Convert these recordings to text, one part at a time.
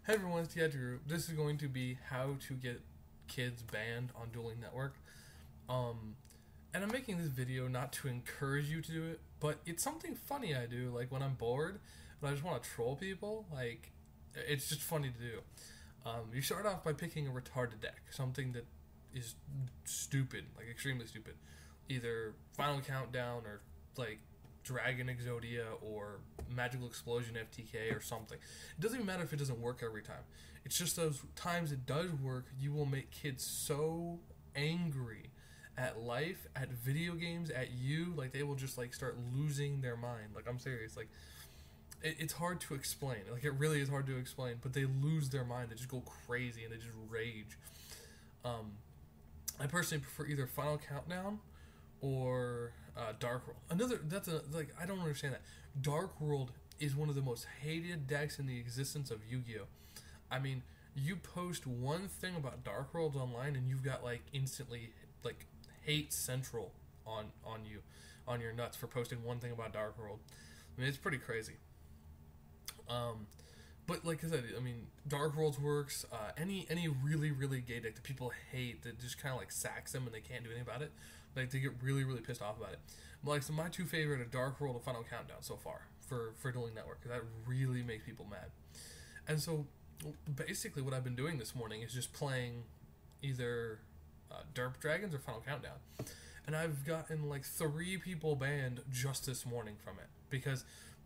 Hey everyone, it's the Edge Group. This is going to be how to get kids banned on Dueling Network. Um, and I'm making this video not to encourage you to do it, but it's something funny I do. Like when I'm bored and I just want to troll people, like it's just funny to do. You start off by picking a retarded deck, something that is stupid, like extremely stupid. Either Final Countdown or like Dragon Exodia or Magical Explosion FTK or something. It doesn't even matter if it doesn't work every time. It's just those times it does work, you will make kids so angry at life, at video games, at you, like they will just like start losing their mind. Like I'm serious. Like it's hard to explain. Like it really is hard to explain. But they lose their mind. They just go crazy and they just rage. I personally prefer either Final Countdown or Dark World. I don't understand that. Dark World is one of the most hated decks in the existence of Yu-Gi-Oh. I mean, you post one thing about Dark Worlds online and you've got like instantly like hate central on you, on your nuts for posting one thing about Dark World. I mean, it's pretty crazy. But like I said, I mean, Dark Worlds works. Any really gay deck that people hate, that just kind of like sacks them and they can't do anything about it. Like they get really pissed off about it. But like, so my two favorite are Dark World and Final Countdown so far for Dueling Network, because that really makes people mad. And so basically, what I've been doing this morning is just playing either Derp Dragons or Final Countdown, and I've gotten like 3 people banned just this morning from it, because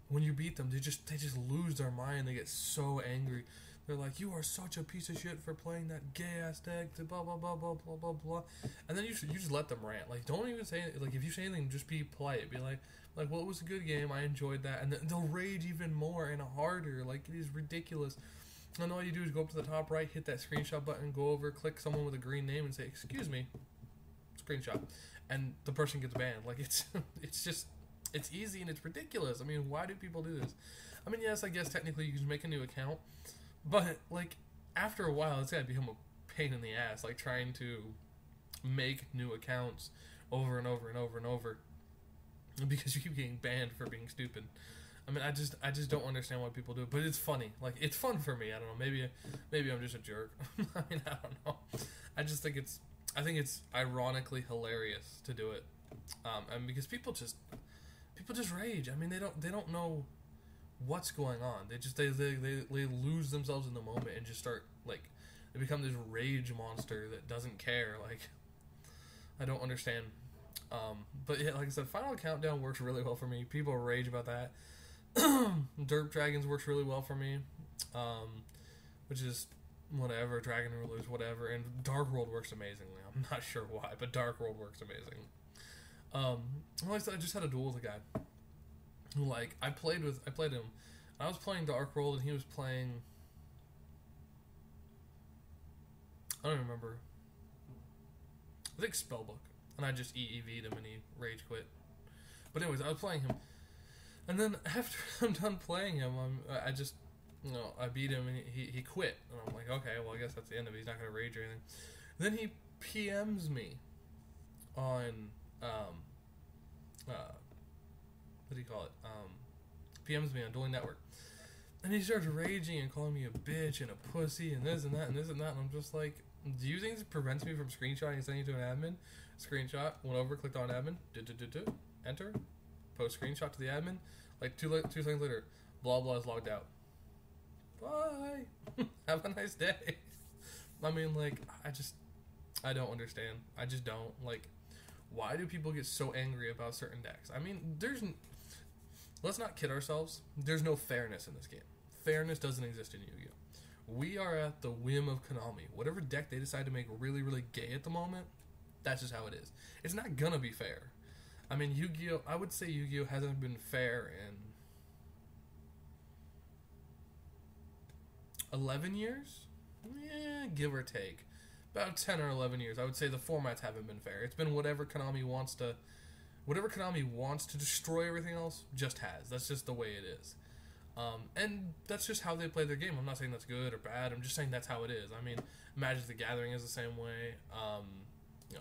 when you beat them, they just lose their mind. They get so angry. They're like, "You are such a piece of shit for playing that gay ass deck." Blah blah blah blah blah blah blah. And then you just let them rant. Like, don't even say it. Like, if you say anything, just be polite. Be like, well, it was a good game. I enjoyed that. And then they'll rage even more and harder. Like, it is ridiculous. And all you do is go up to the top right, hit that screenshot button, go over, click someone with a green name, and say, "Excuse me," screenshot, and the person gets banned. Like, it's it's easy and it's ridiculous. I mean, why do people do this? I mean, yes, I guess technically you can make a new account, but like after a while, it's gotta become a pain in the ass. Like trying to make new accounts over and over and over and over because you keep getting banned for being stupid. I mean, I just don't understand why people do it, but it's funny. Like, it's fun for me. I don't know. Maybe I'm just a jerk. I mean, I don't know. I think it's ironically hilarious to do it, and because people just rage. I mean, they don't know what's going on. They lose themselves in the moment and just start like they become this rage monster that doesn't care. Like, I don't understand. But yeah, like I said, Final Countdown works really well for me. People rage about that. Derp Dragons works really well for me, which is whatever. Dragon Rulers, whatever. And Dark World works amazingly. I'm not sure why, but Dark World works amazing. Well, I just had a duel with a guy who, like, I played him. I was playing Dark World and he was playing, I don't remember. I think Spellbook, and I just EEV'd him and he rage quit. But anyways, I was playing him. And then after I'm done playing him, I beat him and he quit. And I'm like, okay, well, I guess that's the end of it. He's not going to rage or anything. Then he PMs me on, what do you call it? PMs me on Dueling Network. And he starts raging and calling me a bitch and a pussy and this and that and this and that. And I'm just like, do you think this prevents me from screenshotting and sending it to an admin? Screenshot, went over, clicked on admin, enter, post screenshot to the admin. Like 2 seconds later, blah blah is logged out. Bye. Have a nice day. I mean, like, I don't understand. I just don't. Like, why do people get so angry about certain decks? I mean, let's not kid ourselves. There's no fairness in this game. Fairness doesn't exist in Yu-Gi-Oh. We are at the whim of Konami. Whatever deck they decide to make really gay at the moment, that's just how it is. It's not gonna be fair. I mean, Yu-Gi-Oh! I would say Yu-Gi-Oh! Hasn't been fair in 11 years? Yeah, give or take. About 10 or 11 years. I would say the formats haven't been fair. It's been whatever Konami wants to destroy everything else, just has. That's just the way it is. And that's just how they play their game. I'm not saying that's good or bad. I'm just saying that's how it is. I mean, Magic the Gathering is the same way.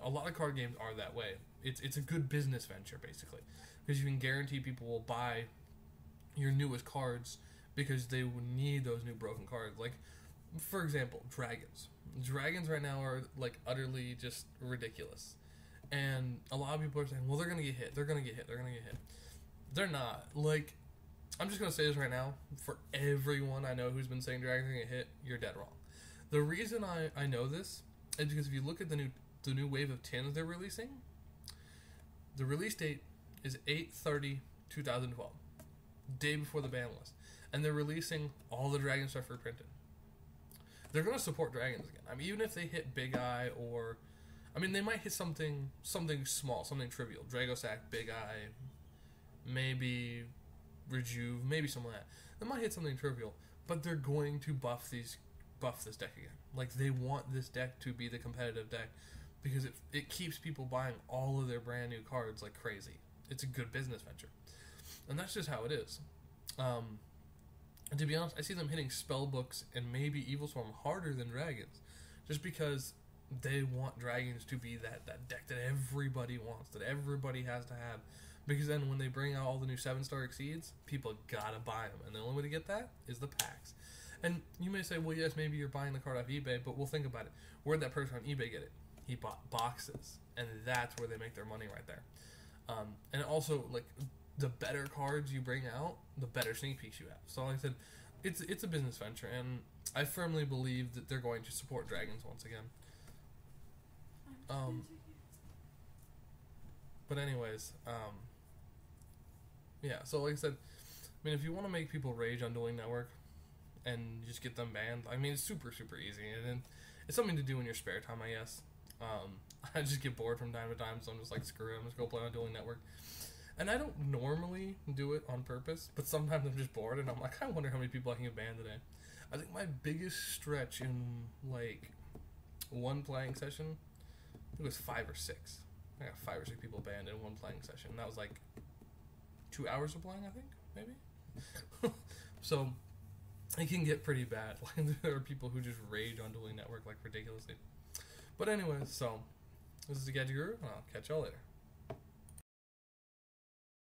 A lot of card games are that way. It's a good business venture, basically, because you can guarantee people will buy your newest cards because they would need those new broken cards. Like, for example, dragons. Dragons right now are like utterly just ridiculous, and a lot of people are saying, "Well, they're gonna get hit. They're gonna get hit. They're gonna get hit." They're not. Like, I'm just gonna say this right now for everyone I know who's been saying dragons are gonna get hit. You're dead wrong. The reason I know this is because if you look at the new wave of tins they're releasing, the release date is 8/30/2012, day before the ban list, and they're releasing all the dragon stuff reprinted. They're gonna support dragons again. I mean, even if they hit Big Eye or, I mean, they might hit something small, something trivial. Dragosac, Big Eye, maybe Rejuve, maybe something like that. They might hit something trivial, but they're going to buff this deck again. Like, they want this deck to be the competitive deck because it keeps people buying all of their brand new cards like crazy. It's a good business venture, and that's just how it is. And to be honest, I see them hitting Spellbooks and maybe Evil Swarm harder than Dragons, just because they want Dragons to be that deck that everybody wants, that everybody has to have. Because then when they bring out all the new 7-star Exceeds, people gotta buy them, and the only way to get that is the packs. And you may say, well, yes, maybe you're buying the card off eBay, but we'll think about it. Where'd that person on eBay get it? He bought boxes, and that's where they make their money right there. And also, like, the better cards you bring out, the better sneak peeks you have. So like I said, it's a business venture, and I firmly believe that they're going to support dragons once again. But anyways, yeah, so like I said, I mean, if you want to make people rage on Dueling Network and just get them banned, I mean, it's super, super easy, and it's something to do in your spare time, I guess. I just get bored from time to time, so I'm just like, screw it, I'm just go play on Dueling Network. And I don't normally do it on purpose, but sometimes I'm just bored, and I'm like, I wonder how many people I can get banned today. I think my biggest stretch in, like, one playing session, it was 5 or 6. I got 5 or 6 people banned in one playing session. That was, like, 2 hours of playing, I think, maybe? So, it can get pretty bad. Like, there are people who just rage on Dueling Network, like, ridiculously. But anyways, so, this is the Gadget Guru, and I'll catch y'all later.